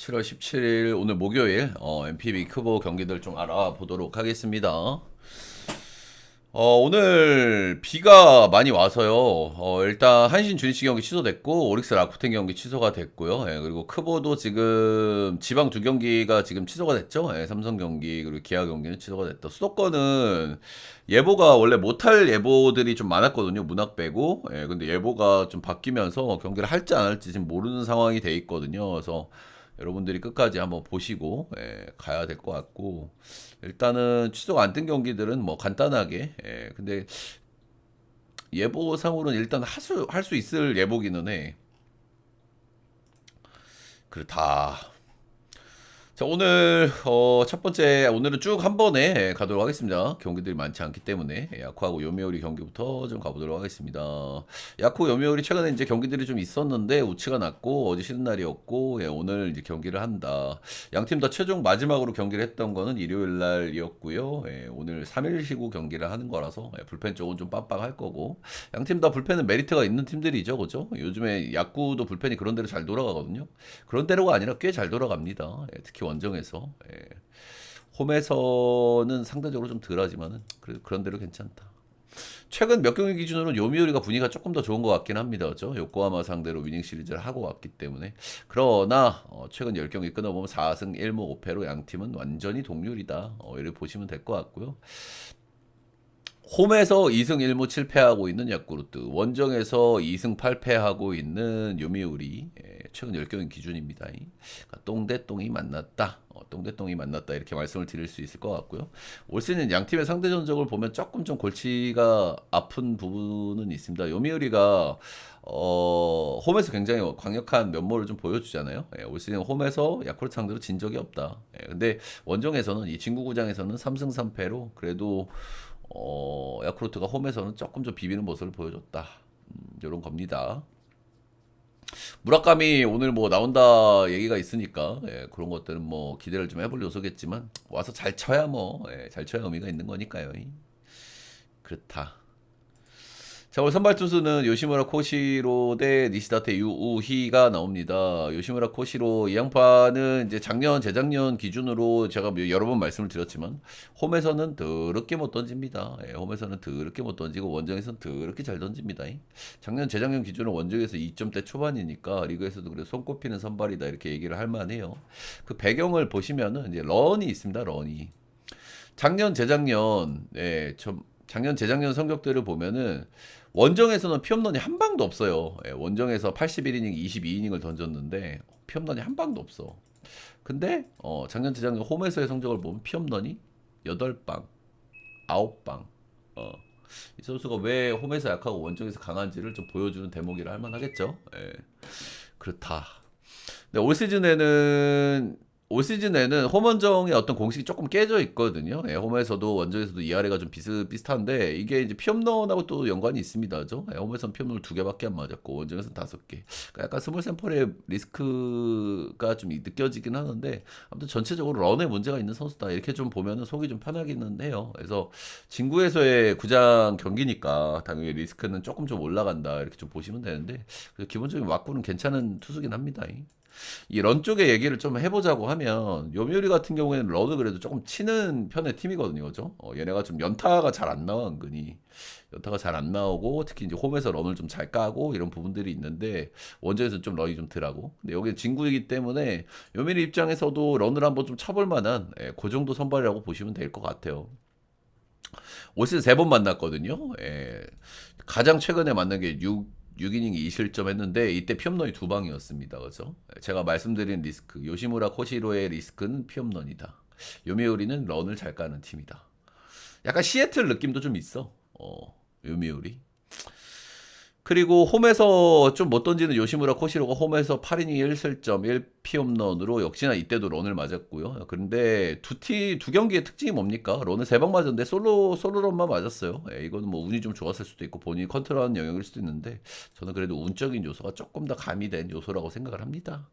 7월 17일 오늘 목요일 MPB 크보 경기들 좀 알아보도록 하겠습니다. 오늘 비가 많이 와서요. 일단 한신 주니치 경기 취소됐고 오릭스 라쿠텐 경기 취소가 됐고요. 예, 그리고 크보도 지금 지방 두 경기가 지금 취소가 됐죠. 예, 삼성 경기 그리고 기아 경기는 취소가 됐다. 수도권은 예보가 원래 못할 예보들이 좀 많았거든요. 문학 빼고. 예, 근데 예보가 좀 바뀌면서 경기를 할지 안 할지 지금 모르는 상황이 돼 있거든요. 그래서 여러분들이 끝까지 한번 보시고 가야 될 것 같고, 일단은 취소가 안 된 경기들은 뭐 간단하게, 근데 예보상으로는 일단 할 수 있을 예보기는 해. 그렇다. 자, 오늘 첫 번째 오늘은 쭉 한 번에 가도록 하겠습니다. 경기들이 많지 않기 때문에 야쿠하고 요미우리 경기부터 좀 가보도록 하겠습니다. 야쿠 요미우리 최근에 이제 경기들이 좀 있었는데 우치가 났고 어제 쉬는 날이었고, 예, 오늘 이제 경기를 한다. 양 팀 다 최종 마지막으로 경기를 했던 거는 일요일 날이었고요. 예, 오늘 3일 쉬고 경기를 하는 거라서 불펜 쪽은 좀 빡빡할 거고, 양 팀 다 불펜은 메리트가 있는 팀들이죠, 그죠? 요즘에 야구도 불펜이 그런 대로 잘 돌아가거든요. 그런 대로가 아니라 꽤 잘 돌아갑니다. 예, 특히 원정에서. 예. 홈에서는 상대적으로 좀 덜하지만은 그런 대로 괜찮다. 최근 몇 경기 기준으로 요미우리가 분위기가 조금 더 좋은 것 같긴 합니다. 그죠? 요코하마 상대로 위닝 시리즈를 하고 왔기 때문에. 그러나 최근 10경기 끊어보면 4승 1무 5패로 양 팀은 완전히 동률이다. 이렇게 보시면 될 것 같고요. 홈에서 2승 1무 7패하고 있는 야쿠르트, 원정에서 2승 8패하고 있는 요미우리, 최근 10경기 기준입니다. 그러니까 똥대똥이 만났다. 똥대똥이 만났다. 이렇게 말씀을 드릴 수 있을 것 같고요. 올 시즌 양 팀의 상대 전적을 보면 조금 좀 골치가 아픈 부분은 있습니다. 요미우리가 홈에서 굉장히 강력한 면모를 좀 보여주잖아요. 올 시즌 홈에서 야쿠르트 상대로 진 적이 없다. 근데 원정에서는 이 진구구장에서는 3승 3패로 그래도 야쿠르트가 홈에서는 조금 좀 비비는 모습을 보여줬다. 이런 겁니다. 무라카미 오늘 뭐 나온다 얘기가 있으니까, 그런 것들은 뭐 기대를 좀 해볼 요소겠지만 와서 잘 쳐야 뭐, 잘 쳐야 의미가 있는 거니까요. 그렇다. 자, 오늘 선발 투수는 요시무라 코시로 대 니시다테 유우히가 나옵니다. 요시무라 코시로 이 양파는 이제 작년, 재작년 기준으로 제가 뭐 여러 번 말씀을 드렸지만 홈에서는 더럽게 못 던집니다. 홈에서는 더럽게 못 던지고 원정에서는 더럽게 잘 던집니다. 작년, 재작년 기준으로 원정에서 2점대 초반이니까 리그에서도 그래 손꼽히는 선발이다 이렇게 얘기를 할 만해요. 그 배경을 보시면은 이제 런이 있습니다. 런이. 작년, 재작년, 작년, 재작년 성적들을 보면은 원정에서는 피홈런이 한 방도 없어요. 원정에서 81이닝, 22이닝을 던졌는데 피홈런이 한 방도 없어. 근데 작년, 재작년 홈에서의 성적을 보면 피홈런이 8방, 9방. 이 선수가 왜 홈에서 약하고 원정에서 강한지를 좀 보여주는 대목이라 할 만하겠죠. 그렇다. 네, 올 시즌에는 홈원정의 어떤 공식이 조금 깨져 있거든요. 홈에서도 원정에서도 이아래가 좀 비슷비슷한데 이게 이제 피홈런하고 또 연관이 있습니다. 그죠? 홈에서는 피홈런을 2개밖에 안 맞았고 원정에서는 5개. 그러니까 약간 스몰 샘플의 리스크가 좀 느껴지긴 하는데, 아무튼 전체적으로 런에 문제가 있는 선수다 이렇게 좀 보면은 속이 좀 편하기는 해요. 그래서 진구에서의 구장 경기니까 당연히 리스크는 조금 좀 올라간다 이렇게 좀 보시면 되는데, 기본적인 왁구는 괜찮은 투수긴 합니다. 이 런 쪽의 얘기를 좀 해보자고 하면 요미우리 같은 경우에는 런을 그래도 조금 치는 편의 팀이거든요, 그죠? 얘네가 좀 연타가 잘 안 나와, 은근히 연타가 잘 안 나오고 특히 이제 홈에서 런을 좀 잘 까고 이런 부분들이 있는데 원정에서 좀 런이 좀 덜하고, 근데 여기 진구이기 때문에 요미우리 입장에서도 런을 한번 좀 쳐볼 만한, 그 정도 선발이라고 보시면 될 것 같아요. 올 시즌 3번 만났거든요. 가장 최근에 만난 게 6이닝 2실점 했는데 이때 피홈런이 2방이었습니다. 그래서 제가 말씀드린 리스크, 요시무라 코시로의 리스크는 피홈런이다. 요미우리는 런을 잘 까는 팀이다. 약간 시애틀 느낌도 좀 있어. 요미우리. 그리고 홈에서 좀 못 던지는 요시무라 코시로가 홈에서 8이닝 1실점 1피홈런으로 역시나 이때도 런을 맞았고요. 그런데 두 경기의 특징이 뭡니까? 런을 3방 맞았는데 솔로런만 맞았어요. 이거는 뭐 운이 좀 좋았을 수도 있고 본인이 컨트롤하는 영역일 수도 있는데, 저는 그래도 운적인 요소가 조금 더 가미된 요소라고 생각을 합니다.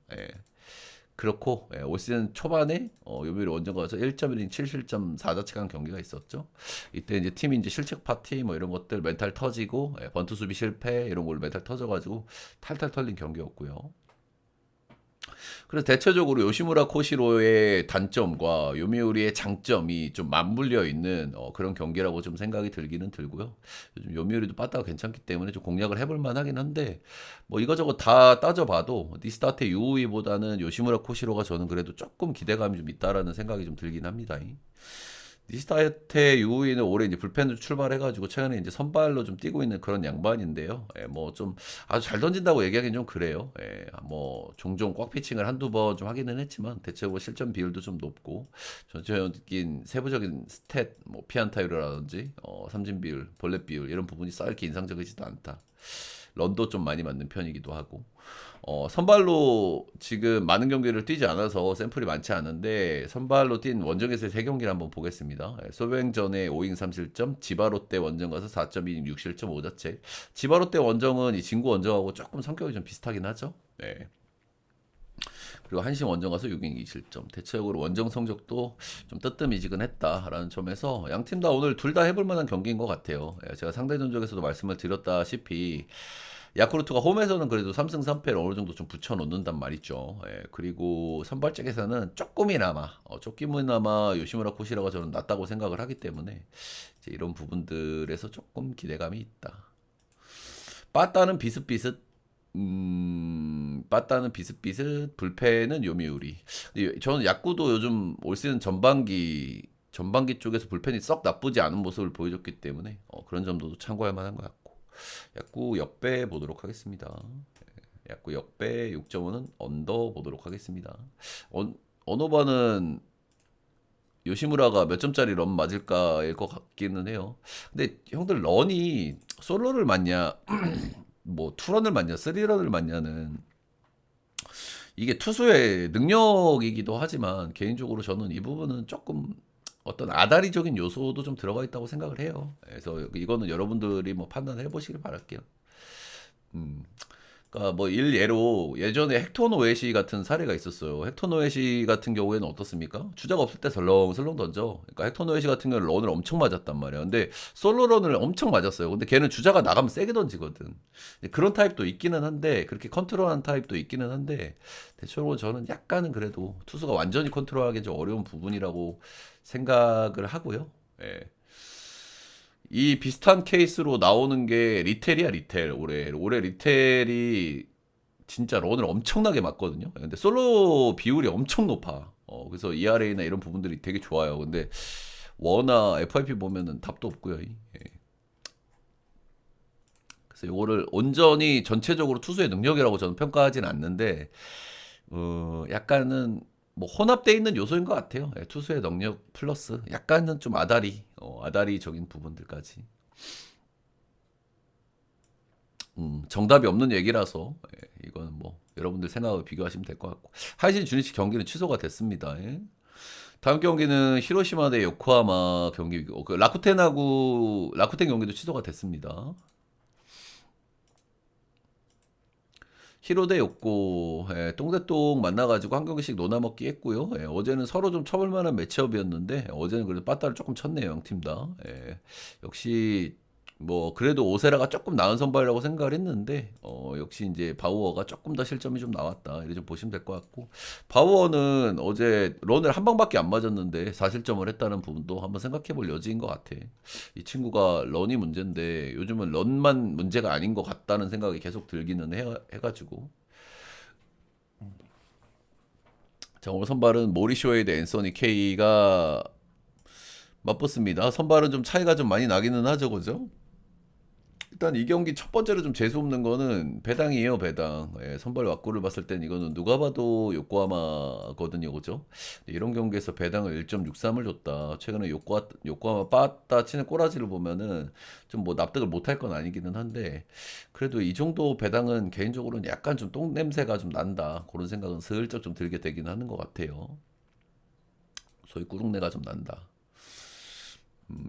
그렇고, 올 시즌 초반에 요미우리 원정 가서 1.1이닝 7실점 4자책한 경기가 있었죠. 이때 이제 팀이 이제 실책 파티 뭐 이런 것들 멘탈 터지고, 번트 수비 실패 이런 걸로 멘탈 터져가지고 탈탈 털린 경기였고요. 그래서 대체적으로 요시무라 코시로의 단점과 요미우리의 장점이 좀 맞물려 있는 그런 경기라고 좀 생각이 들기는 들고요. 요즘 요미우리도 빠따가 괜찮기 때문에 좀 공략을 해볼 만하긴 한데 뭐 이거저거 다 따져봐도 니스타테 유우이보다는 요시무라 코시로가 저는 그래도 조금 기대감이 좀 있다라는 생각이 좀 들긴 합니다. 니스타테 유우이는 올해 이제 불펜으로 출발해가지고 최근에 이제 선발로 좀 뛰고 있는 그런 양반인데요. 예, 뭐 좀 아주 잘 던진다고 얘기하기는 좀 그래요. 예, 뭐 종종 꽉 피칭을 한두 번 좀 하기는 했지만 대체적으로 실점 비율도 좀 높고 전체적인 세부적인 스탯, 뭐 피안타율이라든지 삼진 비율, 볼넷 비율 이런 부분이 썩 이렇게 인상적이지도 않다. 런도 좀 많이 맞는 편이기도 하고 선발로 지금 많은 경기를 뛰지 않아서 샘플이 많지 않은데 선발로 뛴 원정에서의 3경기를 한번 보겠습니다. 소뱅전에 5인 3실점, 지바롯데 원정 가서 4.2 6실점 5자책. 지바롯데 원정은 이 진구 원정하고 조금 성격이 좀 비슷하긴 하죠. 네. 그리고 한신 원정 가서 6인 2실점. 대체적으로 원정 성적도 좀 뜨뜻미지근했다라는 점에서 양 팀 다 오늘 둘 다 해볼 만한 경기인 것 같아요. 제가 상대 전적에서도 말씀을 드렸다시피 야쿠르트가 홈에서는 그래도 3승 3패를 어느 정도 좀 붙여놓는단 말이죠. 그리고 선발적에서는 조금이나마 요시무라 코시라가 저는 낫다고 생각을 하기 때문에 이제 이런 부분들에서 조금 기대감이 있다. 빠따는 비슷비슷. 빠따는 비슷비슷. 불펜은 요미우리. 저는 야구도 요즘 올 시즌 전반기 쪽에서 불펜이 썩 나쁘지 않은 모습을 보여줬기 때문에 그런 점도 참고할 만한 것 같고. 약구 역배 보도록 하겠습니다. 약구 역배 6.5는 언더 보도록 하겠습니다. 언어바는 요시무라가 몇 점짜리 런 맞을까일 것 같기는 해요. 근데 형들 런이 솔로를 맞냐, 뭐 투런을 맞냐, 쓰리런을 맞냐는 이게 투수의 능력이기도 하지만 개인적으로 저는 이 부분은 조금 어떤 아다리적인 요소도 좀 들어가 있다고 생각을 해요. 그래서 이거는 여러분들이 뭐 판단해 보시길 바랄게요. 음. 그러니까 뭐 일예로 예전에 헥토 노에시 같은 사례가 있었어요. 헥토 노에시 같은 경우에는 어떻습니까? 주자가 없을 때 설렁설렁 던져. 그러니까 헥토 노에시 같은 경우는 런을 엄청 맞았단 말이야. 근데 솔로 런을 엄청 맞았어요. 근데 걔는 주자가 나가면 세게 던지거든. 그런 타입도 있기는 한데 그렇게 컨트롤하는 타입도 있기는 한데 대체적으로 저는 약간은 그래도 투수가 완전히 컨트롤하기 좀 어려운 부분이라고 생각을 하고요. 예. 이 비슷한 케이스로 나오는 게 리텔이야, 리텔. 올해 리텔이 진짜 런을 엄청나게 맞거든요. 근데 솔로 비율이 엄청 높아. 그래서 ERA나 이런 부분들이 되게 좋아요. 근데 워나 FIP 보면은 답도 없고요. 예. 그래서 이거를 온전히 전체적으로 투수의 능력이라고 저는 평가하진 않는데 약간은 뭐 혼합돼 있는 요소인 것 같아요. 투수의 능력 플러스 약간은 좀 아다리적인 부분들까지. 정답이 없는 얘기라서 이거는 뭐 여러분들 생각을 비교하시면 될 것 같고 하이진 주니치 경기는 취소가 됐습니다. 다음 경기는 히로시마 대 요코하마 경기고 그 라쿠텐 경기도 취소가 됐습니다. 히로 대 요코 똥대똥 만나가지고 한 경기씩 노나먹기 했고요. 어제는 서로 좀 쳐볼 만한 매치업이었는데 어제는 그래도 빠따를 조금 쳤네요. 양팀 다. 역시 뭐 그래도 오세라가 조금 나은 선발이라고 생각을 했는데 역시 이제 바우어가 조금 더 실점이 좀 나왔다 이렇게 좀 보시면 될 것 같고 바우어는 어제 런을 한 방밖에 안 맞았는데 4실점을 했다는 부분도 한번 생각해 볼 여지인 것 같아. 이 친구가 런이 문제인데 요즘은 런만 문제가 아닌 것 같다는 생각이 계속 들기는 해가지고 자 오늘 선발은 모리쇼에 대 앤서니 케이가 맞붙습니다. 선발은 좀 차이가 좀 많이 나기는 하죠, 그죠? 일단 이 경기 첫 번째로 좀 재수 없는 거는 배당이에요, 배당. 선발 왁구를 봤을 땐 이거는 누가 봐도 요코하마거든요, 그죠? 이런 경기에서 배당을 1.63을 줬다. 최근에 요코하마 빠따 치는 꼬라지를 보면은 좀 뭐 납득을 못할 건 아니기는 한데 그래도 이 정도 배당은 개인적으로는 약간 좀 똥 냄새가 좀 난다. 그런 생각은 슬쩍 좀 들게 되긴 하는 것 같아요. 소위 꾸룩내가 좀 난다.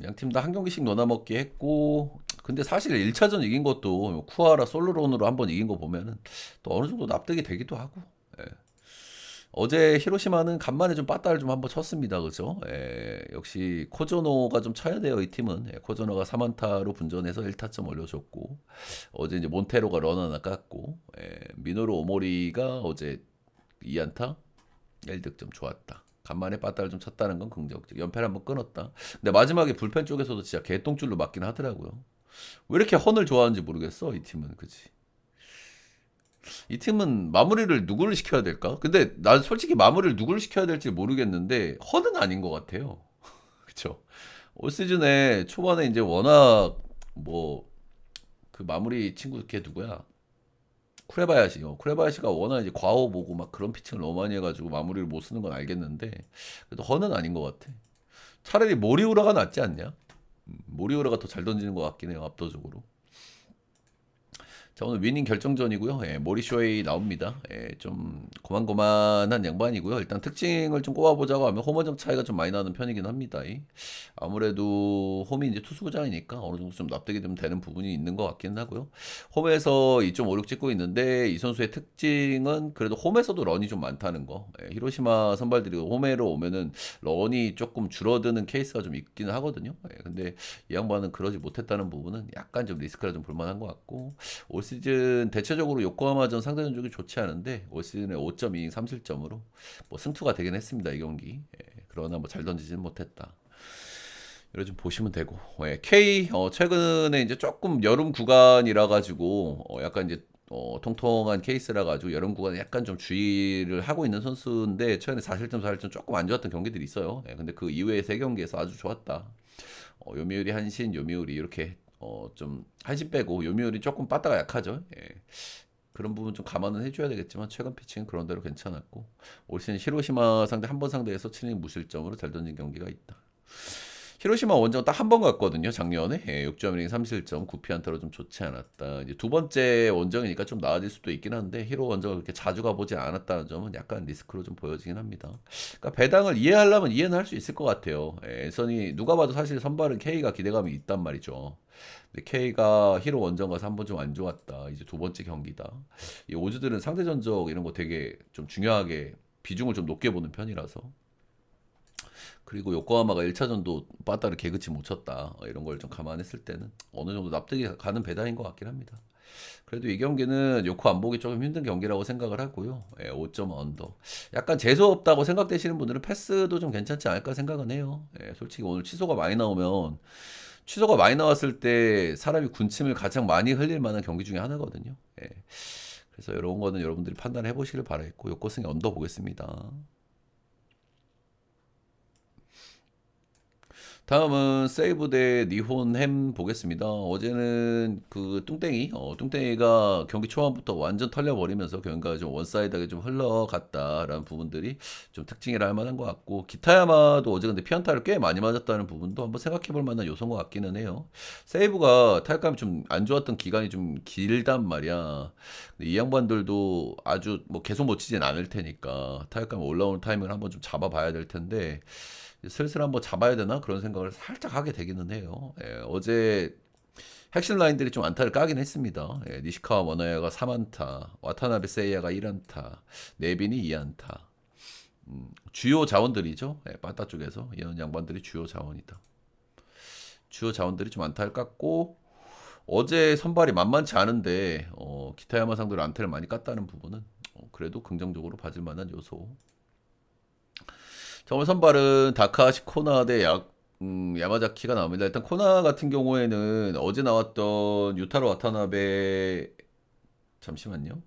양팀 다 한 경기씩 넣어먹기 했고 근데 사실 1차전 이긴 것도 쿠아라 솔로론으로 한번 이긴 거 보면은 또 어느 정도 납득이 되기도 하고 예. 어제 히로시마는 간만에 좀 빠따를 좀 한번 쳤습니다 그죠 역시 코조노가 좀 쳐야 돼요 이 팀은 코조노가 3안타로 분전해서 1타점 올려줬고 어제 이제 몬테로가 런 하나 깠고 미노루 오모리가 어제 2안타 1득점 좋았다. 간만에 빠따를 좀 쳤다는 건 긍정적. 연패를 한번 끊었다. 근데 마지막에 불펜 쪽에서도 진짜 개똥줄로 맞긴 하더라고요. 왜 이렇게 헌을 좋아하는지 모르겠어 이 팀은. 그치? 이 팀은 마무리를 누구를 시켜야 될까? 근데 난 솔직히 마무리를 누구를 시켜야 될지 모르겠는데 헌은 아닌 것 같아요. 그쵸? 올 시즌에 초반에 이제 워낙 뭐 그 마무리 친구 걔 누구야? 쿠레바야시요. 쿠레바야시가 워낙 이제 과호 보고 막 그런 피칭을 너무 많이 해가지고 마무리를 못 쓰는 건 알겠는데 그래도 헌은 아닌 것 같아. 차라리 모리우라가 낫지 않냐? 모리우라가 더 잘 던지는 것 같긴 해요 압도적으로. 자, 오늘 위닝 결정전이고요. 예, 모리쇼이 나옵니다. 예, 좀 고만고만한 양반이고요. 일단 특징을 좀 꼽아보자고 하면 홈원정 차이가 좀 많이 나는 편이긴 합니다. 아무래도 홈이 이제 투수구장이니까 어느 정도 좀 납득이 좀 되는 부분이 있는 것 같긴 하고요. 홈에서 2.56 찍고 있는데 이 선수의 특징은 그래도 홈에서도 런이 좀 많다는 거. 예, 히로시마 선발들이 홈에로 오면은 런이 조금 줄어드는 케이스가 좀 있기는 하거든요. 예, 근데 이 양반은 그러지 못했다는 부분은 약간 좀 리스크가 좀 볼만한 것 같고 올 시즌 대체적으로 요코하마전 상대 전적이 좋지 않은데 올 시즌에 5.2 3실점으로 뭐 승투가 되긴 했습니다 이 경기. 예, 그러나 뭐 잘 던지지는 못했다. 이런 좀 보시면 되고 K 최근에 이제 조금 여름 구간이라 가지고 약간 이제 통통한 케이스라 가지고 여름 구간에 약간 좀 주의를 하고 있는 선수인데 최근에 4실점 4실점 조금 안 좋았던 경기들이 있어요. 예, 근데 그 이후에 세 경기에서 아주 좋았다. 요미우리 한신 요미우리 이렇게 좀 한신 빼고 요미우리 조금 빠따가 약하죠. 예. 그런 부분 좀 감안은 해줘야 되겠지만 최근 피칭은 그런 대로 괜찮았고 올 시즌 히로시마 상대 한 번 상대에서 7이닝 무실점으로 잘 던진 경기가 있다. 히로시마 원정 딱 한 번 갔거든요 작년에. 예, 6.1이닝 3실점 9피안타로 좀 좋지 않았다. 이제 두 번째 원정이니까 좀 나아질 수도 있긴 한데 히로 원정을 그렇게 자주 가보지 않았다는 점은 약간 리스크로 좀 보여지긴 합니다. 그러니까 배당을 이해하려면 이해는 할 수 있을 것 같아요. 예, 앤서니 누가 봐도 사실 선발은 K가 기대감이 있단 말이죠. 근데 K가 히로 원정 가서 한 번 좀 안 좋았다. 이제 두 번째 경기다. 이 오즈들은 상대 전적 이런 거 되게 좀 중요하게 비중을 좀 높게 보는 편이라서. 그리고 요코하마가 1차전도 빠따를 개그치 못 쳤다. 이런 걸 좀 감안했을 때는 어느 정도 납득이 가는 배당인 것 같긴 합니다. 그래도 이 경기는 요코 안 보기 조금 힘든 경기라고 생각을 하고요. 예, 5점 언더. 약간 재수없다고 생각되시는 분들은 패스도 좀 괜찮지 않을까 생각은 해요. 예, 솔직히 오늘 취소가 많이 나오면 취소가 많이 나왔을 때 사람이 군침을 가장 많이 흘릴 만한 경기 중에 하나거든요. 예. 그래서 이런 거는 여러분들이 판단해 보시길 바라겠고 요코승이 언더 보겠습니다. 다음은 세이브 대 니혼 햄 보겠습니다. 어제는 그 뚱땡이가 경기 초반부터 완전 털려버리면서 경기가 좀 원사이드하게 좀 흘러갔다라는 부분들이 좀 특징이라 할 만한 것 같고 기타야마도 어제 근데 피안타를 꽤 많이 맞았다는 부분도 한번 생각해볼 만한 요소인 것 같기는 해요. 세이브가 타격감이 좀 안 좋았던 기간이 좀 길단 말이야. 근데 이 양반들도 아주 뭐 계속 못 치진 않을 테니까 타격감이 올라오는 타이밍을 한번 좀 잡아봐야 될 텐데 슬슬 한번 잡아야 되나 그런 생각을 살짝 하게 되기는 해요. 예, 어제 핵심 라인들이 좀 안타를 까긴 했습니다. 예, 니시카와 원나야가 3안타, 와타나베 세이야가 1안타, 네빈이 2안타. 주요 자원들이죠. 예, 빠따 쪽에서 이런 양반들이 주요 자원이다. 주요 자원들이 좀 안타를 깠고 어제 선발이 만만치 않은데 기타야마 상대로 안타를 많이 깠다는 부분은 그래도 긍정적으로 봐줄 만한 요소. 정말 선발은 다카시 코나 대 야마자키가 나옵니다. 일단 코나 같은 경우에는 어제 나왔던 유타로 와타나베 잠시만요.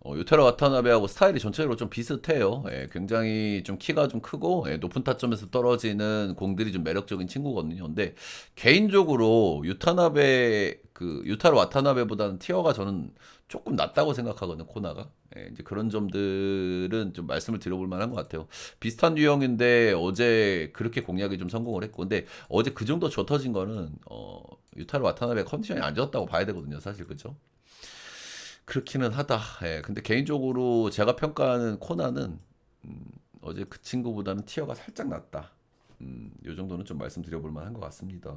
유타로 와타나베하고 스타일이 전체적으로 좀 비슷해요. 예, 굉장히 좀 키가 좀 크고 높은 타점에서 떨어지는 공들이 좀 매력적인 친구거든요. 근데 개인적으로 유타로 와타나베보다는 티어가 저는 조금 낮다고 생각하거든요. 코나가. 예, 이제 그런 점들은 좀 말씀을 드려볼 만한 것 같아요. 비슷한 유형인데 어제 그렇게 공략이 좀 성공을 했고, 근데 어제 그 정도 져 터진 거는 유타로 와타나베 컨디션이 안 좋았다고 봐야 되거든요. 사실 그죠? 그렇기는 하다. 예, 근데 개인적으로 제가 평가하는 코나는 어제 그 친구보다는 티어가 살짝 낮다. 요 정도는 좀 말씀드려볼 만한 것 같습니다.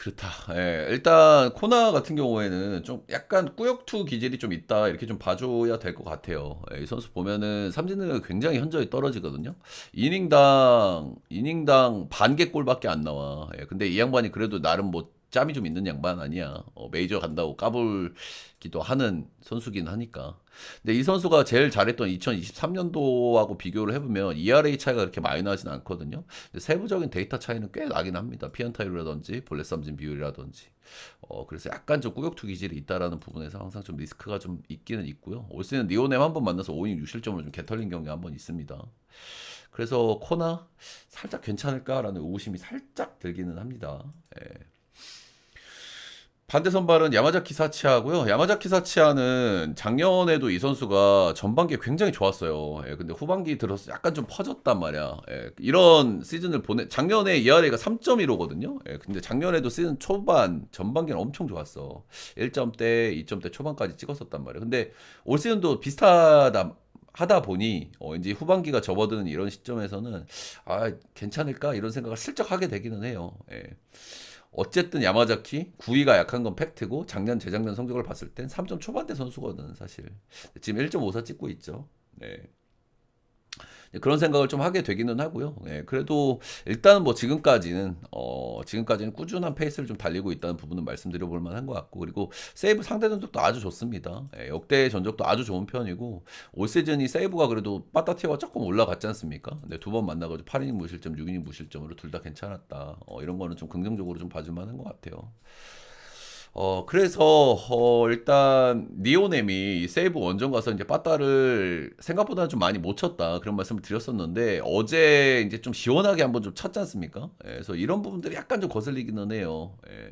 그렇다. 예. 일단 코나 같은 경우에는 좀 약간 꾸역투 기질이 좀 있다 이렇게 좀 봐줘야 될 것 같아요. 예, 이 선수 보면은 삼진 능력이 굉장히 현저히 떨어지거든요. 이닝당 반 개 골밖에 안 나와. 예, 근데 이 양반이 그래도 나름 뭐 짬이 좀 있는 양반 아니야. 메이저 간다고 까불기도 하는 선수긴 하니까. 근데 이 선수가 제일 잘했던 2023년도하고 비교를 해보면 ERA 차이가 그렇게 많이 나진 않거든요. 근데 세부적인 데이터 차이는 꽤 나긴 합니다. 피안타율이라든지 볼넷 삼진 비율이라든지. 그래서 약간 좀 꾸역투 기질이 있다라는 부분에서 항상 좀 리스크가 좀 있기는 있고요. 올 시즌 니오넴 한번 만나서 5이닝 6실점으로 좀 개털린 경기가 한번 있습니다. 그래서 코나 살짝 괜찮을까라는 의구심이 살짝 들기는 합니다. 예. 반대 선발은 야마자키 사치하고요. 야마자키 사치하는 작년에도 이 선수가 전반기에 굉장히 좋았어요. 예, 근데 후반기 들어서 약간 좀 퍼졌단 말이야. 예, 이런 시즌을 작년에 ERA가 3.15거든요. 예, 근데 작년에도 시즌 초반, 전반기는 엄청 좋았어. 1점대, 2점대 초반까지 찍었었단 말이야. 근데 올 시즌도 비슷하다. 하다 보니 이제 후반기가 접어드는 이런 시점에서는 괜찮을까 이런 생각을 슬쩍 하게 되기는 해요. 예. 어쨌든 야마자키 9위가 약한 건 팩트고 작년 재작년 성적을 봤을 땐 3점 초반대 선수거든 사실. 지금 1.54 찍고 있죠. 네. 그런 생각을 좀 하게 되기는 하고요. 예, 그래도 일단은 뭐 지금까지는 꾸준한 페이스를 좀 달리고 있다는 부분은 말씀드려 볼 만한 것 같고, 그리고 세이브 상대 전적도 아주 좋습니다. 예, 역대 전적도 아주 좋은 편이고, 올 시즌이 세이브가 그래도 빠따티어가 조금 올라갔지 않습니까? 근데 두 번 만나가지고 8이닝 무실점, 6이닝 무실점으로 둘 다 괜찮았다. 이런 거는 좀 긍정적으로 좀 봐줄 만한 것 같아요. 그래서 일단 니오넴이 세이브 원정 가서 이제 빠따를 생각보다는 좀 많이 못 쳤다 그런 말씀을 드렸었는데, 어제 이제 좀 시원하게 한번 좀 쳤지 않습니까? 예, 그래서 이런 부분들이 약간 좀 거슬리기는 해요. 예.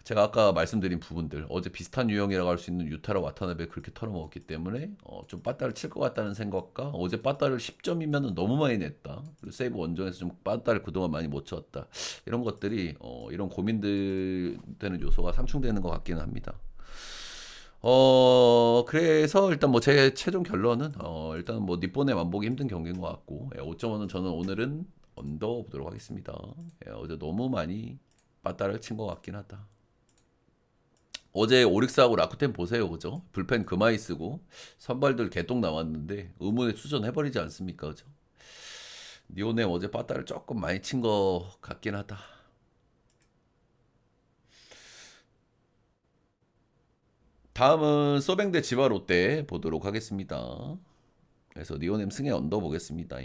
제가 아까 말씀드린 부분들, 어제 비슷한 유형이라고 할 수 있는 유타라 와타나베 그렇게 털어먹었기 때문에 좀 빠따를 칠 것 같다는 생각과, 어제 빠따를 10점이면 너무 많이 냈다, 그리고 세이브 원정에서 좀 빠따를 그동안 많이 못 쳤다, 이런 것들이 이런 고민들 되는 요소가 상충되는 것 같기는 합니다. 그래서 일단 뭐 제 최종 결론은 일단 뭐 니폰에 만보기 힘든 경기인 것 같고, 5.5는 저는 오늘은 언더 보도록 하겠습니다. 어제 너무 많이 빠따를 친 것 같긴 하다. 어제 오릭스하고 라쿠텐 보세요, 그죠? 불펜 그마이 쓰고 선발들 개똥 나왔는데 의문에 투전해버리지 않습니까, 그죠? 니오네 어제 빠따를 조금 많이 친 것 같긴 하다. 다음은 소뱅 대 지바 롯데 보도록 하겠습니다. 그래서 니오넴 승에 언더 보겠습니다.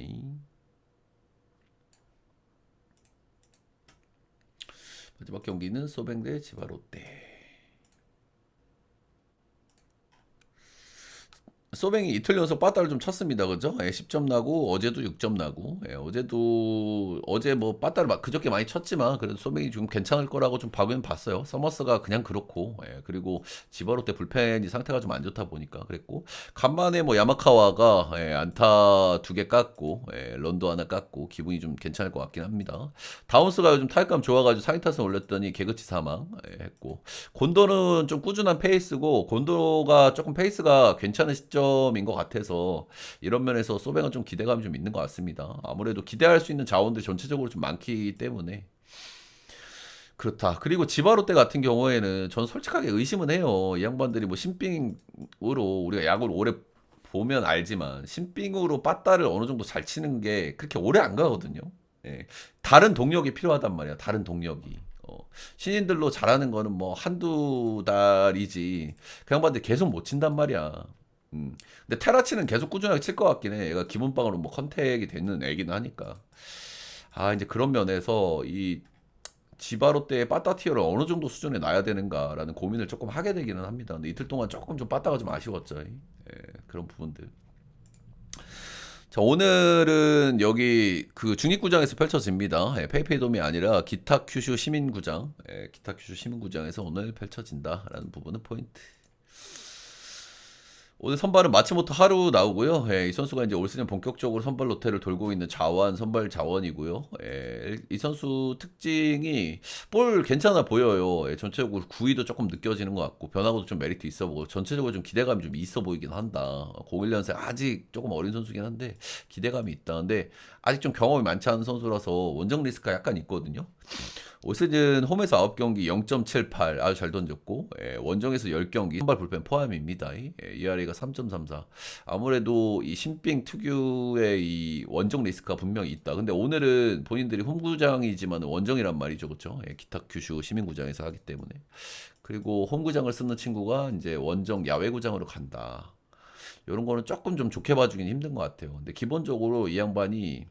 마지막 경기는 소뱅 대 지바 롯데. 소뱅이 이틀 연속 빠따를 좀 쳤습니다. 그죠? 10점 나고 어제도 6점 나고, 어제 뭐 빠따를 그저께 많이 쳤지만 그래도 소뱅이 좀 괜찮을 거라고 좀 봐긴 봤어요. 서머스가 그냥 그렇고, 그리고 지바롯데 불펜이 상태가 좀 안 좋다 보니까 그랬고, 간만에 뭐 야마카와가 안타 2개 깠고, 런도 하나 깠고 기분이 좀 괜찮을 것 같긴 합니다. 다운스가 요즘 타격감 좋아가지고 상위 타선 올렸더니 개그치 사망 했고, 곤도는 좀 꾸준한 페이스고, 곤도가 조금 페이스가 괜찮은 시점인 것 같아서 이런 면에서 소뱅은 좀 기대감이 좀 있는 것 같습니다. 아무래도 기대할 수 있는 자원들이 전체적으로 좀 많기 때문에 그렇다. 그리고 지바롯데 같은 경우에는 전 솔직하게 의심은 해요. 이 양반들이 뭐 신빙으로, 우리가 야구를 오래 보면 알지만 신빙으로 빠따를 어느 정도 잘 치는 게 그렇게 오래 안 가거든요. 예. 다른 동력이 필요하단 말이야. 다른 동력이. 신인들로 잘하는 거는 뭐 한두 달이지 그 양반들 계속 못 친단 말이야. 근데 테라치는 계속 꾸준하게 칠 것 같긴 해. 얘가 기본빵으로 뭐 컨택이 되는 애기는 하니까. 이제 그런 면에서 이 지바로 때의 빠따 티어를 어느 정도 수준에 놔야 되는가라는 고민을 조금 하게 되기는 합니다. 근데 이틀 동안 조금 좀 빠따가 좀 아쉬웠죠. 그런 부분들. 자, 오늘은 여기 그 중립구장에서 펼쳐집니다. 페이페이돔이 아니라 기타 큐슈 시민구장, 기타 큐슈 시민구장에서 오늘 펼쳐진다라는 부분은 포인트. 오늘 선발은 마츠모토 하루 나오고요. 이 선수가 이제 올 시즌 본격적으로 선발 로테를 돌고 있는 선발 자원이고요. 이 선수 특징이 볼 괜찮아 보여요. 전체적으로 구위도 조금 느껴지는 것 같고, 변화구도 좀 메리트 있어 보고, 전체적으로 좀 기대감이 좀 있어 보이긴 한다. 01년생 아직 조금 어린 선수긴 한데 기대감이 있다. 근데 아직 좀 경험이 많지 않은 선수라서 원정 리스크가 약간 있거든요. 올 시즌 홈에서 9경기 0.78 아주 잘 던졌고 원정에서 10경기 선발 불펜 포함입니다. ERA가 3.34. 아무래도 이 신빙 특유의 이 원정 리스크가 분명히 있다. 근데 오늘은 본인들이 홈구장이지만 원정이란 말이죠, 그렇죠? 기타 규슈 시민구장에서 하기 때문에. 그리고 홈구장을 쓰는 친구가 이제 원정 야외구장으로 간다. 이런 거는 조금 좀 좋게 봐주긴 힘든 것 같아요. 근데 기본적으로 이 양반이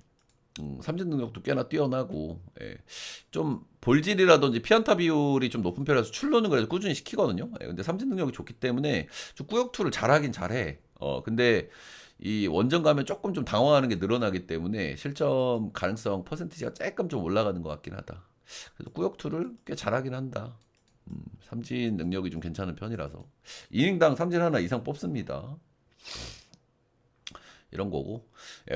삼진 능력도 꽤나 뛰어나고 좀 볼질이라든지 피안타 비율이 좀 높은 편이라서 출루는 그래도 꾸준히 시키거든요. 근데 삼진 능력이 좋기 때문에 좀 꾸역투를 잘하긴 잘해. 근데 이 원정 가면 조금 좀 당황하는 게 늘어나기 때문에 실점 가능성 퍼센티지가 조금 좀 올라가는 것 같긴 하다. 그래서 꾸역투를 꽤 잘하긴 한다. 삼진 능력이 좀 괜찮은 편이라서 이닝당 삼진 하나 이상 뽑습니다. 이런 거고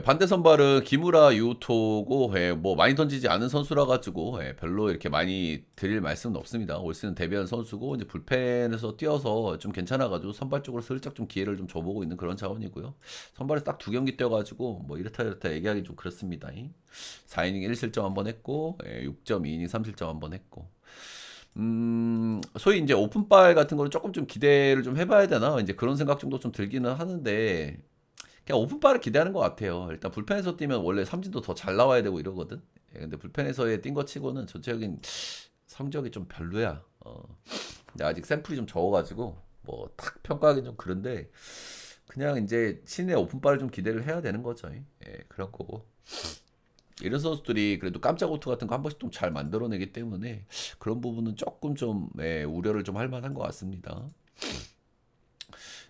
반대 선발은 기무라 유토고 뭐 많이 던지지 않은 선수라 가지고 별로 이렇게 많이 드릴 말씀은 없습니다. 올 시즌 데뷔한 선수고 이제 불펜에서 뛰어서 좀 괜찮아가지고 선발 쪽으로 슬쩍 좀 기회를 좀 줘보고 있는 그런 차원이고요. 선발에서 딱 2경기 뛰어가지고 뭐 이렇다 저렇다 얘기하기 좀 그렇습니다. 4이닝 1실점 한번 했고 6.2이닝 3실점 한번 했고 소위 이제 오픈발 같은 거를 조금 좀 기대를 좀 해봐야 되나 이제 그런 생각 정도 좀 들기는 하는데 그냥 오픈바를 기대하는 것 같아요. 일단 불펜에서 뛰면 원래 삼진도 더 잘 나와야 되고 이러거든. 근데 불펜에서의 뛴 거 치고는 전체적인 성적이 좀 별로야. 근데 아직 샘플이 좀 적어가지고 뭐 탁 평가하기 좀 그런데 그냥 이제 신의 오픈바를 좀 기대를 해야 되는 거죠. 그런 거고. 이런 선수들이 그래도 깜짝 오투 같은 거 한 번씩 좀 잘 만들어내기 때문에 그런 부분은 조금 좀 우려를 좀 할 만한 것 같습니다.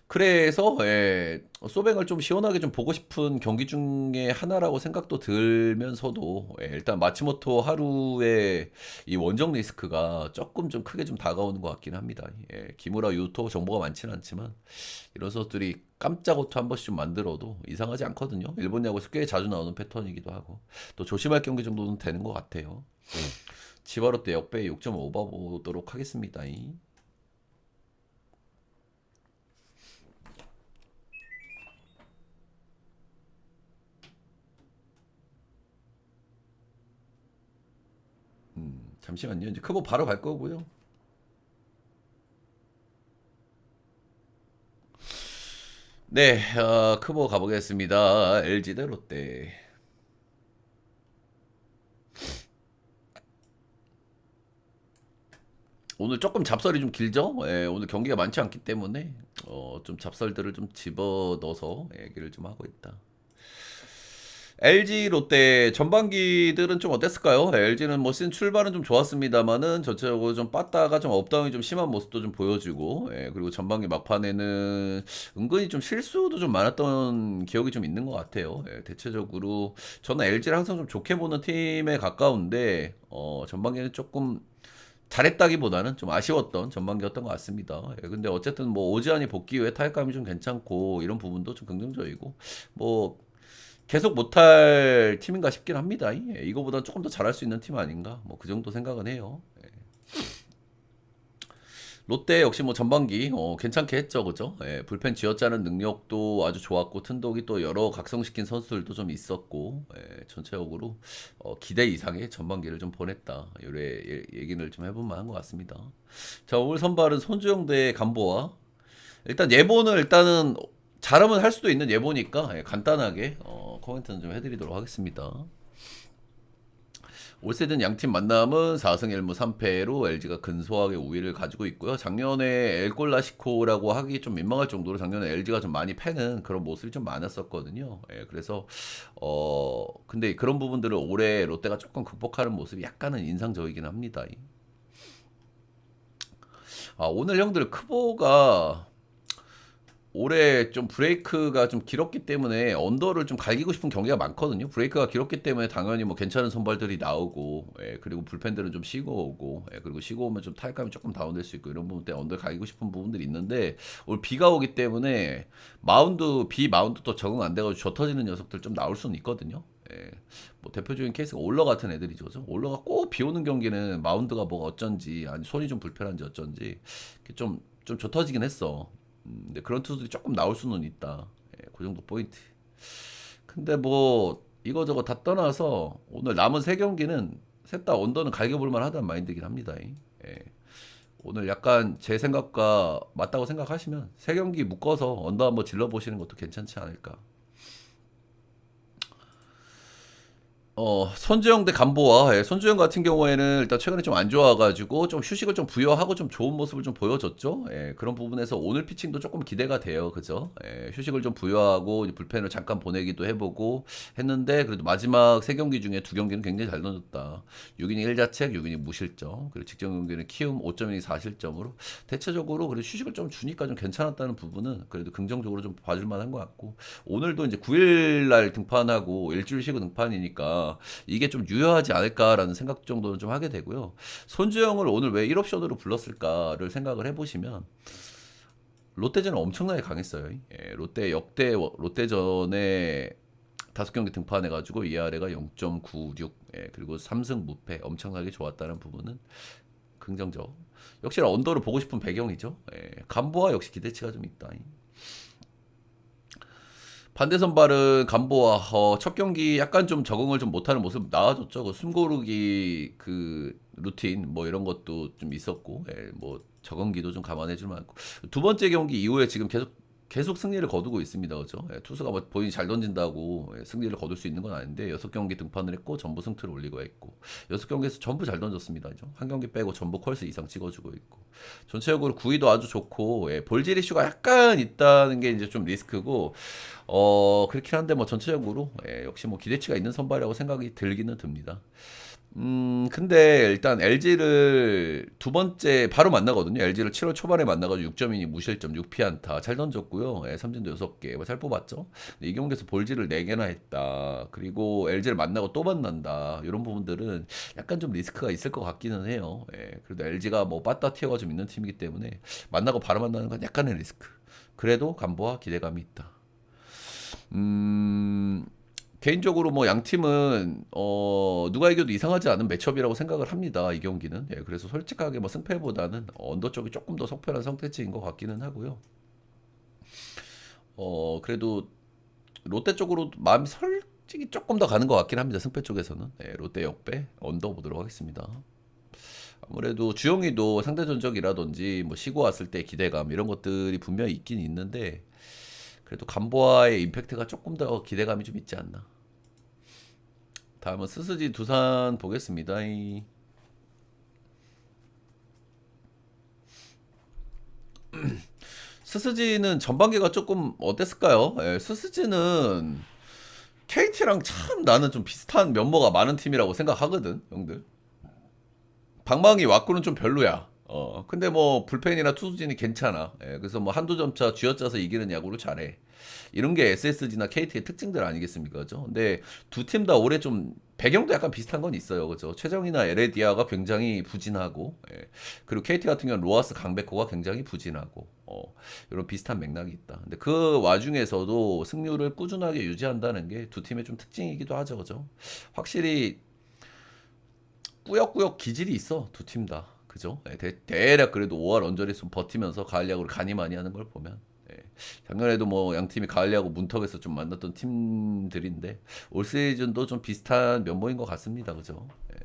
그래서 소뱅을 좀 시원하게 좀 보고 싶은 경기 중에 하나라고 생각도 들면서도 일단 마치모토 하루의 이 원정 리스크가 조금 좀 크게 좀 다가오는 것 같긴 합니다. 기무라 유토 정보가 많지는 않지만 이런 선수들이 깜짝 오토 한 번씩 좀 만들어도 이상하지 않거든요. 일본 야구에서 꽤 자주 나오는 패턴이기도 하고 또 조심할 경기 정도는 되는 것 같아요. 지바로 때 역배 6.5 봐보도록 하겠습니다. 잠시만요. 이제 크보 바로 갈 거고요. 네, 크보 가보겠습니다. LG 대 롯데. 오늘 조금 잡설이 좀 길죠? 오늘 경기가 많지 않기 때문에 좀 잡설들을 좀 집어 넣어서 얘기를 좀 하고 있다. LG 롯데 전반기들은 좀 어땠을까요? LG는 뭐 시즌 출발은 좀 좋았습니다만은 전체적으로 좀 빠따가 좀 업다운이 좀 심한 모습도 좀 보여주고 그리고 전반기 막판에는 은근히 좀 실수도 좀 많았던 기억이 좀 있는 것 같아요. 대체적으로 저는 LG를 항상 좀 좋게 보는 팀에 가까운데 전반기는 조금 잘했다기보다는 좀 아쉬웠던 전반기였던 것 같습니다. 근데 어쨌든 뭐 오지환이 복귀 후에 타격감이 좀 괜찮고 이런 부분도 좀 긍정적이고 뭐 계속 못할 팀인가 싶긴 합니다. 이거보다 조금 더 잘할 수 있는 팀 아닌가? 뭐 그 정도 생각은 해요. 롯데 역시 뭐 전반기 괜찮게 했죠, 그죠? 불펜 쥐어짜는 능력도 아주 좋았고 튼독이 또 여러 각성시킨 선수들도 좀 있었고 전체적으로 기대 이상의 전반기를 좀 보냈다. 요래 얘기를 좀 해볼 만한 것 같습니다. 자, 오늘 선발은 손주영 대 감보아. 일단 예보는 일단은 잘하면 할 수도 있는 예보니까 간단하게 코멘트는 좀 해드리도록 하겠습니다. 올 시즌 양팀 만남은 4승 1무 3패로 LG가 근소하게 우위를 가지고 있고요. 작년에 엘골라시코라고 하기 좀 민망할 정도로 작년에 LG가 좀 많이 패는 그런 모습이 좀 많았었거든요. 그래서 근데 그런 부분들을 올해 롯데가 조금 극복하는 모습이 약간은 인상적이긴 합니다. 오늘 형들 크보가 올해 좀 브레이크가 좀 길었기 때문에 언더를 좀 갈기고 싶은 경기가 많거든요. 브레이크가 길었기 때문에 당연히 뭐 괜찮은 선발들이 나오고, 그리고 불펜들은 좀 쉬고 오고, 그리고 쉬고 오면 좀 타격감이 조금 다운될 수 있고 이런 부분 때문에 언더 갈기고 싶은 부분들이 있는데 올 비가 오기 때문에 비 마운드 또 적응 안 돼가지고 젖 터지는 녀석들 좀 나올 수는 있거든요. 뭐 대표적인 케이스가 올러 같은 애들이죠. 올러가 꼭 비 오는 경기는 마운드가 뭐가 어쩐지 아니 손이 좀 불편한지 어쩐지 좀 젖터지긴 했어. 근데 그런 투수들이 조금 나올 수는 있다. 그 정도 포인트. 근데 뭐 이거저거 다 떠나서 오늘 남은 세 경기는 셋 다 언더는 갈겨볼 만하다는 마인드긴 합니다. 예. 오늘 약간 제 생각과 맞다고 생각하시면 세 경기 묶어서 언더 한번 질러보시는 것도 괜찮지 않을까. 손주영 대 감보아. 예, 손주영 같은 경우에는 일단 최근에 좀 안 좋아가지고 좀 휴식을 좀 부여하고 좀 좋은 모습을 좀 보여줬죠. 예, 그런 부분에서 오늘 피칭도 조금 기대가 돼요. 그죠? 예, 휴식을 좀 부여하고 이제 불펜을 잠깐 보내기도 해보고 했는데 그래도 마지막 세 경기 중에 두 경기는 굉장히 잘 던졌다. 6이닝 1자책, 6이닝 무실점. 그리고 직전 경기는 키움 5.2 4실점으로 대체적으로 그래도 휴식을 좀 주니까 좀 괜찮았다는 부분은 그래도 긍정적으로 좀 봐줄 만한 것 같고 오늘도 이제 9일 날 등판하고 일주일 쉬고 등판이니까 이게 좀 유효하지 않을까라는 생각 정도는 좀 하게 되고요. 손주영을 오늘 왜 1옵션으로 불렀을까를 생각을 해보시면 롯데전은 엄청나게 강했어요. 예, 롯데 역대 롯데전에 5경기 등판해가지고 ERA가 0.96 예, 그리고 3승 무패 엄청나게 좋았다는 부분은 긍정적. 역시 언더를 보고 싶은 배경이죠. 예, 간보아 역시 기대치가 좀 있다. 반대 선발은 간보아 첫 경기 약간 좀 적응을 좀 못하는 모습 나와줬죠. 그 숨고르기 그 루틴 뭐 이런 것도 좀 있었고, 예, 뭐 적응기도 좀 감안해줄 만하고 두 번째 경기 이후에 지금 계속 승리를 거두고 있습니다. 그죠? 예, 투수가 뭐 본인이 잘 던진다고 예, 승리를 거둘 수 있는 건 아닌데 6경기 등판을 했고 전부 승투를 올리고 했고 6경기에서 전부 잘 던졌습니다. 그죠? 한 경기 빼고 전부 컬스 이상 찍어주고 있고 전체적으로 구위도 아주 좋고 예, 볼질 이슈가 약간 있다는 게 이제 좀 리스크고 그렇긴 한데 뭐 전체적으로 예, 역시 뭐 기대치가 있는 선발이라고 생각이 들기는 듭니다. 근데 일단 LG를 두 번째 바로 만나거든요. LG를 7월 초반에 만나가지고 6점이니 무실점 6피안타 잘 던졌고요. 예, 삼진도 6개 잘 뽑았죠. 이 경기에서 볼질을 4개나 했다. 그리고 LG를 만나고 또 만난다. 이런 부분들은 약간 좀 리스크가 있을 것 같기는 해요. 예, 그래도 LG가 뭐 빠따 티어가 좀 있는 팀이기 때문에 만나고 바로 만나는 건 약간의 리스크. 그래도 간보와 기대감이 있다. 음, 개인적으로 뭐 양 팀은 누가 이겨도 이상하지 않은 매첩이라고 생각을 합니다. 이 경기는. 예, 그래서 솔직하게 뭐 승패보다는 언더 쪽이 조금 더 속편한 선택지인 것 같기는 하고요. 그래도 롯데 쪽으로 마음이 솔직히 조금 더 가는 것 같긴 합니다. 승패 쪽에서는. 예, 롯데 역배 언더 보도록 하겠습니다. 아무래도 주영이도 상대 전적이라든지 뭐 쉬고 왔을 때 기대감 이런 것들이 분명히 있긴 있는데 그래도 간보아의 임팩트가 조금 더 기대감이 좀 있지 않나. 다음은 스스지 두산 보겠습니다. 스스지는 전반기가 조금 어땠을까요? 예, 스스지는 KT랑 참 나는 좀 비슷한 면모가 많은 팀이라고 생각하거든, 형들. 방망이 왁구는 좀 별로야. 근데 뭐 불펜이나 투수진이 괜찮아. 예, 그래서 뭐 한두 점차 쥐어짜서 이기는 야구를 잘해. 이런 게 SSG나 KT의 특징들 아니겠습니까? 그죠? 근데 두 팀 다 올해 좀 배경도 약간 비슷한 건 있어요. 그죠? 최정이나 에레디아가 굉장히 부진하고, 예. 그리고 KT 같은 경우는 로하스 강백호가 굉장히 부진하고, 이런 비슷한 맥락이 있다. 근데 그 와중에서도 승률을 꾸준하게 유지한다는 게 두 팀의 좀 특징이기도 하죠. 그죠? 확실히 꾸역꾸역 기질이 있어 두 팀 다. 그죠? 예, 대략 그래도 5할 언저리 좀 버티면서 가을 야구를 간이 많이 하는 걸 보면 예. 작년에도 뭐 양 팀이 가을 야구 문턱에서 좀 만났던 팀들인데 올 시즌도 좀 비슷한 면모인 것 같습니다. 그죠? 예.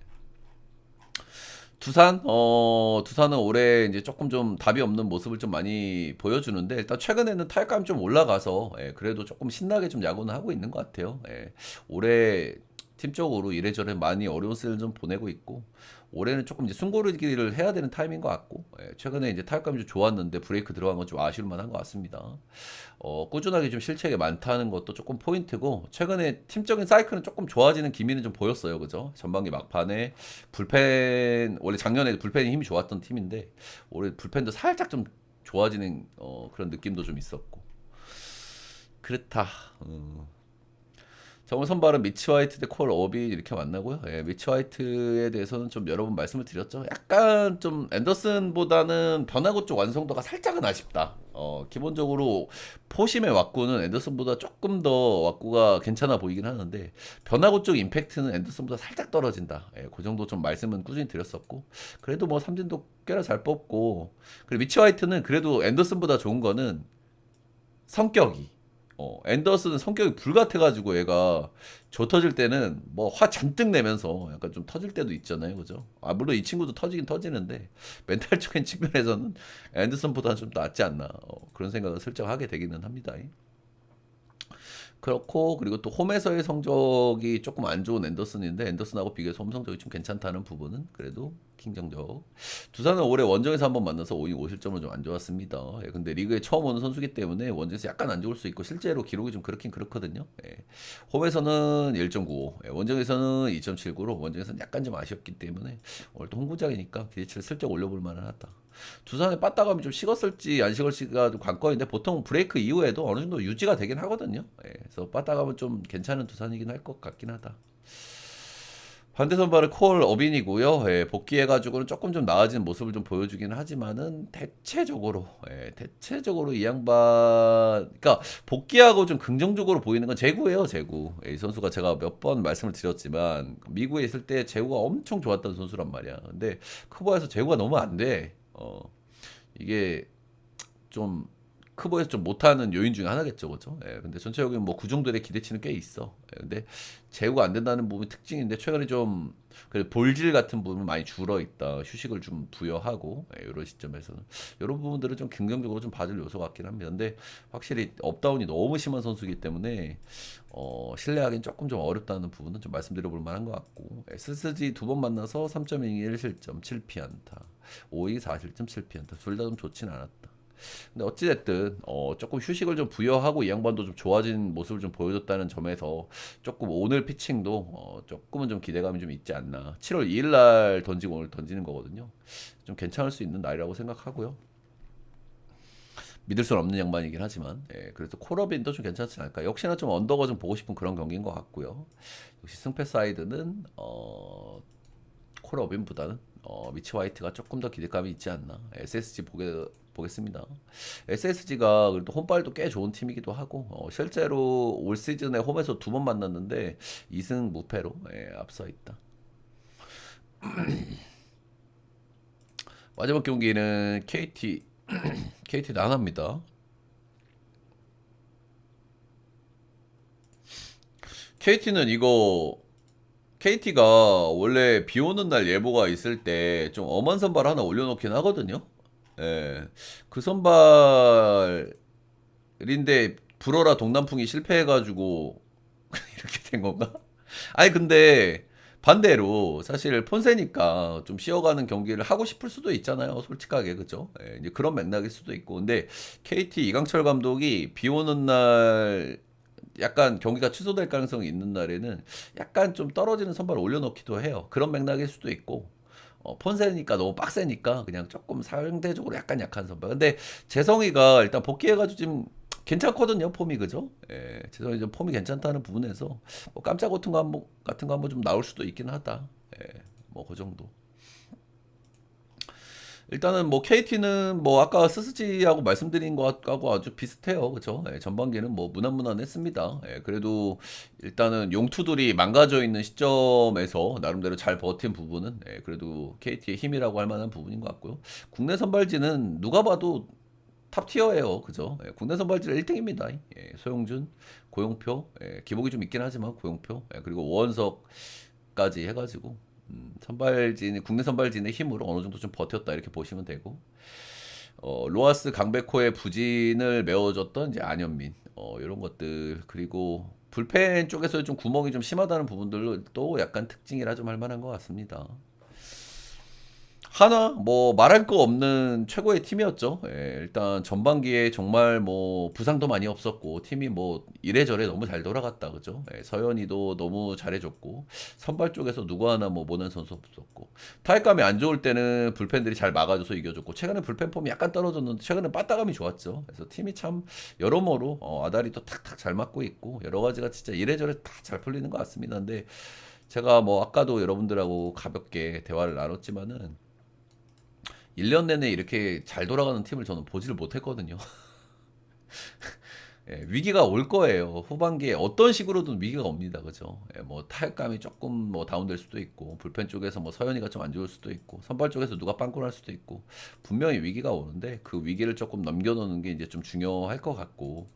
두산은 올해 이제 조금 좀 답이 없는 모습을 좀 많이 보여주는데 일단 최근에는 타격감이 좀 올라가서 예, 그래도 조금 신나게 좀 야구는 하고 있는 것 같아요. 예. 올해 팀적으로 이래저래 많이 어려운 시즌을 좀 보내고 있고 올해는 조금 이제 숨고르기를 해야 되는 타임인 것 같고 예, 최근에 이제 타격감이 좀 좋았는데 브레이크 들어간 건 좀 아쉬울 만한 것 같습니다. 꾸준하게 좀 실책이 많다는 것도 조금 포인트고 최근에 팀적인 사이클은 조금 좋아지는 기미는 좀 보였어요. 그죠? 전반기 막판에 불펜 원래 작년에 불펜이 힘이 좋았던 팀인데 올해 불펜도 살짝 좀 좋아지는 그런 느낌도 좀 있었고 그렇다. 정우 선발은 미치 화이트 대 콜 업이 이렇게 만나고요. 예, 미치 화이트에 대해서는 좀 여러 번 말씀을 드렸죠. 약간 좀 앤더슨보다는 변화구 쪽 완성도가 살짝은 아쉽다. 기본적으로 포심의 왁구는 앤더슨보다 조금 더 왁구가 괜찮아 보이긴 하는데 변화구 쪽 임팩트는 앤더슨보다 살짝 떨어진다. 예, 그 정도 좀 말씀은 꾸준히 드렸었고 그래도 뭐 삼진도 꽤나 잘 뽑고 그리고 미치 화이트는 그래도 앤더슨보다 좋은 거는 성격이 앤더슨은 성격이 불같아가지고 얘가 조 터질 때는 뭐 화 잔뜩 내면서 약간 좀 터질 때도 있잖아요, 그죠? 아 물론 이 친구도 터지긴 터지는데 멘탈적인 측면에서는 앤더슨보다는 좀 낫지 않나 그런 생각을 슬쩍 하게 되기는 합니다. 그렇고 그리고 또 홈에서의 성적이 조금 안 좋은 앤더슨인데 앤더슨하고 비교해서 홈 성적이 좀 괜찮다는 부분은 그래도 킹정적. 두산은 올해 원정에서 한번 만나서 5위 5실점으로 좀 안 좋았습니다. 예, 근데 리그에 처음 오는 선수기 때문에 원정에서 약간 안 좋을 수 있고 실제로 기록이 좀 그렇긴 그렇거든요. 예. 홈에서는 1.95, 예, 원정에서는 2.79로 원정에서는 약간 좀 아쉬웠기 때문에 오늘 또 홈구장이니까 기대치를 슬쩍 올려볼 만은 하다. 두산의 빠따감이 좀 식었을지 안 식었을지가 좀 관건인데 보통 브레이크 이후에도 어느 정도 유지가 되긴 하거든요. 예, 그래서 빠따감은 좀 괜찮은 두산이긴 할 것 같긴 하다. 반대 선발은 콜 어빈이고요. 예, 복귀해가지고는 조금 좀 나아진 모습을 좀 보여주긴 하지만은 대체적으로 이 양반, 그러니까 복귀하고 좀 긍정적으로 보이는 건 제구예요, 제구. 예, 이 선수가 제가 몇 번 말씀을 드렸지만 미국에 있을 때 제구가 엄청 좋았던 선수란 말이야. 근데 크보에서 제구가 너무 안 돼. 이게 좀 크보에서 좀 못하는 요인 중에 하나겠죠, 그죠? 예, 근데 전체적인 뭐 구종들의 기대치는 꽤 있어. 예, 근데 제구가 안 된다는 부분이 특징인데 최근에 좀 볼질 같은 부분 많이 줄어 있다. 휴식을 좀 부여하고 이런 시점에서는 이런 부분들은 좀 긍정적으로 좀 봐줄 요소 같긴 합니다. 근데 확실히 업다운이 너무 심한 선수이기 때문에 신뢰하기는 조금 좀 어렵다는 부분은 좀 말씀드려볼 만한 것 같고 SSG 두 번 만나서 3.01 실점 7피안타 5위 4실점 7피안타 둘 다 좀 좋진 않았다. 근데 어찌됐든 조금 휴식을 좀 부여하고 이 양반도 좀 좋아진 모습을 좀 보여줬다는 점에서 조금 오늘 피칭도 조금은 좀 기대감이 좀 있지 않나. 7월 2일 날 던지고 오늘 던지는 거거든요. 좀 괜찮을 수 있는 날이라고 생각하고요. 믿을 수는 없는 양반이긴 하지만 그래서 콜업인도 좀 괜찮지 않을까. 역시나 좀 언더가 좀 보고 싶은 그런 경기인 것 같고요. 역시 승패 사이드는 콜업인보다는 미치 화이트가 조금 더 기대감이 있지 않나. SSG 보겠습니다. SSG가 그래도 홈발도 꽤 좋은 팀이기도 하고 실제로 올 시즌에 홈에서 두 번 만났는데 2승 무패로 앞서 있다. 마지막 경기는 KT 나갑니다. KT는 이거 KT가 원래 비 오는 날 예보가 있을 때 좀 엄한 선발 하나 올려놓긴 하거든요. 예. 그 선발인데 불어라 동남풍이 실패해가지고 이렇게 된 건가? 아니 근데 반대로 사실 폰세니까 좀 쉬어가는 경기를 하고 싶을 수도 있잖아요. 솔직하게 그죠? 예, 이제 그런 맥락일 수도 있고 근데 KT 이강철 감독이 비 오는 날 약간 경기가 취소될 가능성이 있는 날에는 약간 좀 떨어지는 선발을 올려놓기도 해요. 그런 맥락일 수도 있고 폰세니까 너무 빡세니까 그냥 조금 상대적으로 약간 약한 선발. 근데 재성이가 일단 복귀해가지고 지금 괜찮거든요, 폼이 그죠? 예, 재성이 좀 폼이 괜찮다는 부분에서 뭐 깜짝 같은 거 한번 좀 나올 수도 있긴 하다. 예, 뭐 그 정도. 일단은 뭐 KT는 뭐 아까 스스지하고 말씀드린 것하고 아주 비슷해요. 그죠? 예, 전반기는 뭐 무난무난했습니다. 예, 그래도 일단은 용투들이 망가져 있는 시점에서 나름대로 잘 버틴 부분은 그래도 KT의 힘이라고 할 만한 부분인 것 같고요. 국내 선발진은 누가 봐도 탑 티어예요. 그죠? 국내 선발진 1등입니다. 소영준, 고용표, 기복이 좀 있긴 하지만 고용표, 그리고 오원석까지 해가지고 국내 선발진의 힘으로 어느 정도 좀 버텼다 이렇게 보시면 되고 로하스 강백호의 부진을 메워줬던 이제 안현민 이런 것들 그리고 불펜 쪽에서 좀 구멍이 좀 심하다는 부분들도 약간 특징이라 좀 할 만한 것 같습니다. 하나 뭐 말할 거 없는 최고의 팀이었죠. 일단 전반기에 정말 뭐 부상도 많이 없었고 팀이 뭐 이래저래 너무 잘 돌아갔다 그죠. 서현이도 너무 잘해줬고 선발 쪽에서 누구 하나 뭐 모난 선수 없었고 타격감이 안 좋을 때는 불펜들이 잘 막아줘서 이겨줬고 최근에 불펜 폼이 약간 떨어졌는데 최근에 빠따감이 좋았죠. 그래서 팀이 참 여러모로 아다리도 탁탁 잘 맞고 있고 여러 가지가 진짜 이래저래 다 잘 풀리는 것 같습니다. 근데 제가 뭐 아까도 여러분들하고 가볍게 대화를 나눴지만은 1년 내내 이렇게 잘 돌아가는 팀을 저는 보지를 못했거든요. 예, 위기가 올 거예요. 후반기에 어떤 식으로든 위기가 옵니다. 그죠? 예, 뭐 타격감이 조금 뭐 다운될 수도 있고 불펜 쪽에서 뭐 서현이가 좀 안 좋을 수도 있고 선발 쪽에서 누가 빵꾸날 수도 있고 분명히 위기가 오는데 그 위기를 조금 넘겨놓는 게 이제 좀 중요할 것 같고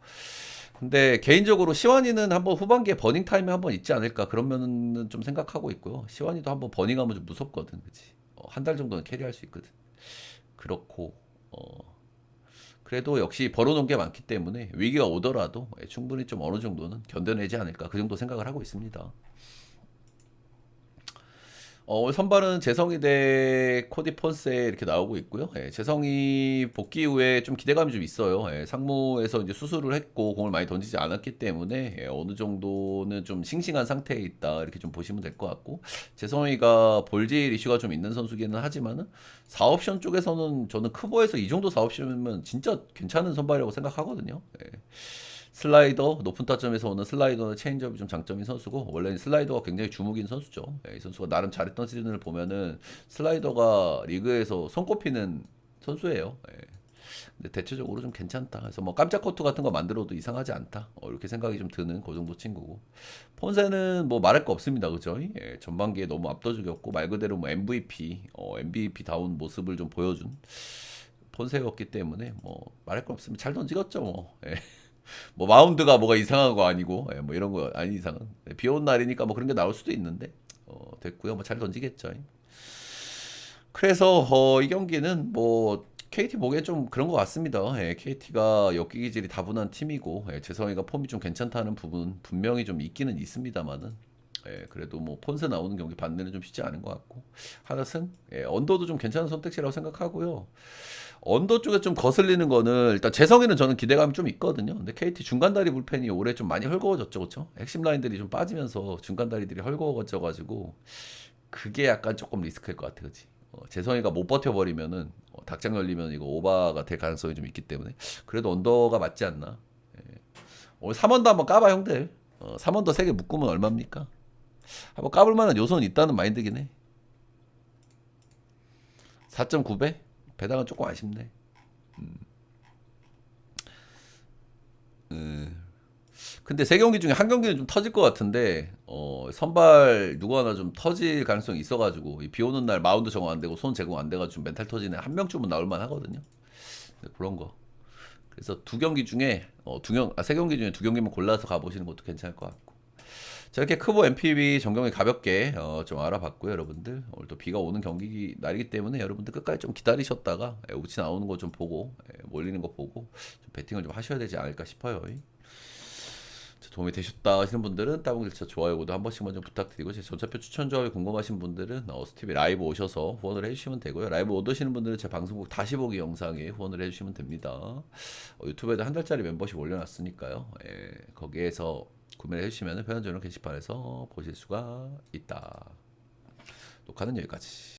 근데 개인적으로 시완이는 한번 후반기에 버닝 타임이 한번 있지 않을까 그런 면은 좀 생각하고 있고요. 시완이도 한번 버닝하면 좀 무섭거든, 그치? 한 달 정도는 캐리할 수 있거든. 그렇고 그래도 역시 벌어놓은 게 많기 때문에 위기가 오더라도 충분히 좀 어느 정도는 견뎌내지 않을까 그 정도 생각을 하고 있습니다. 선발은 재성이 대 코디 폰세 이렇게 나오고 있고요. 예, 재성이 복귀 후에 좀 기대감이 좀 있어요. 예, 상무에서 이제 수술을 했고 공을 많이 던지지 않았기 때문에 어느 정도는 좀 싱싱한 상태에 있다 이렇게 좀 보시면 될 것 같고 재성이가 볼질 이슈가 좀 있는 선수기는 하지만은 4옵션 쪽에서는 저는 크보에서 이 정도 4옵션이면 진짜 괜찮은 선발이라고 생각하거든요. 예. 슬라이더 높은 타점에서 오는 슬라이더나 체인지업이 좀 장점인 선수고 원래는 슬라이더가 굉장히 주목인 선수죠. 이 선수가 나름 잘했던 시즌을 보면은 슬라이더가 리그에서 손꼽히는 선수예요. 근데 대체적으로 좀 괜찮다. 그래서 뭐 깜짝 커트 같은 거 만들어도 이상하지 않다. 이렇게 생각이 좀 드는 그 정도 친구고. 폰세는 뭐 말할 거 없습니다. 그죠? 전반기에 너무 압도적이었고 말 그대로 뭐 MVP 다운 모습을 좀 보여준 폰세였기 때문에 뭐 말할 거 없으면 잘 던지겠죠. 뭐 마운드가 뭐가 이상한 거 아니고 뭐 이런 거 아닌 이상은 비 오는 날이니까 뭐 그런 게 나올 수도 있는데 됐고요. 뭐 잘 던지겠죠. 그래서 이 경기는 뭐 KT 보기엔 좀 그런 것 같습니다. KT가 엮기 기질이 다분한 팀이고 재성이가 폼이 좀 괜찮다는 부분 분명히 좀 있기는 있습니다만은 그래도 뭐 폰세 나오는 경기 반대는 좀 쉽지 않은 것 같고 하나승 언더도 좀 괜찮은 선택지라고 생각하고요. 언더 쪽에 좀 거슬리는 거는 일단 재성에는 저는 기대감이 좀 있거든요. 근데 KT 중간다리 불펜이 올해 좀 많이 헐거워졌죠, 그렇죠? 핵심 라인들이 좀 빠지면서 중간다리들이 헐거워져가지고 그게 약간 조금 리스크일 것 같아, 그렇지? 재성이가 못 버텨버리면은 닭장 열리면 이거 오바가 될 가능성이 좀 있기 때문에 그래도 언더가 맞지 않나? 오늘 3원도 한번 까봐 형들. 3원도 3개 묶으면 얼마입니까? 한번 까볼 만한 요소는 있다는 마인드긴 해. 4.9배? 배당은 조금 아쉽네. 근데 세 경기 중에 한 경기는 좀 터질 것 같은데 선발 누구 하나 좀 터질 가능성이 있어가지고 비 오는 날 마운드 정화 안 되고 손 제공 안 돼가지고 좀 멘탈 터지네 한 명쯤은 나올 만 하거든요. 그런 거. 그래서 두 경기 중에 세 경기 중에 두 경기만 골라서 가보시는 것도 괜찮을 것 같고. 자, 이렇게 크보 MPB 전경기 가볍게 좀 알아봤고요, 여러분들. 오늘 또 비가 오는 경기 날이기 때문에 여러분들 끝까지 좀 기다리셨다가 우치 나오는 거 좀 보고 몰리는 거 보고 좀 배팅을 좀 하셔야 되지 않을까 싶어요. 도움이 되셨다 하시는 분들은 따봉글차 좋아요, 구독 한 번씩만 좀 부탁드리고 제 전차표 추천 조합이 궁금하신 분들은 스티비 라이브 오셔서 후원을 해주시면 되고요. 라이브 못 오시는 분들은 제 방송국 다시 보기 영상에 후원을 해주시면 됩니다. 유튜브에도 한 달짜리 멤버십 올려놨으니까요. 거기에서 구매를 해주시면 편한 전용 게시판에서 보실 수가 있다. 녹화는 여기까지.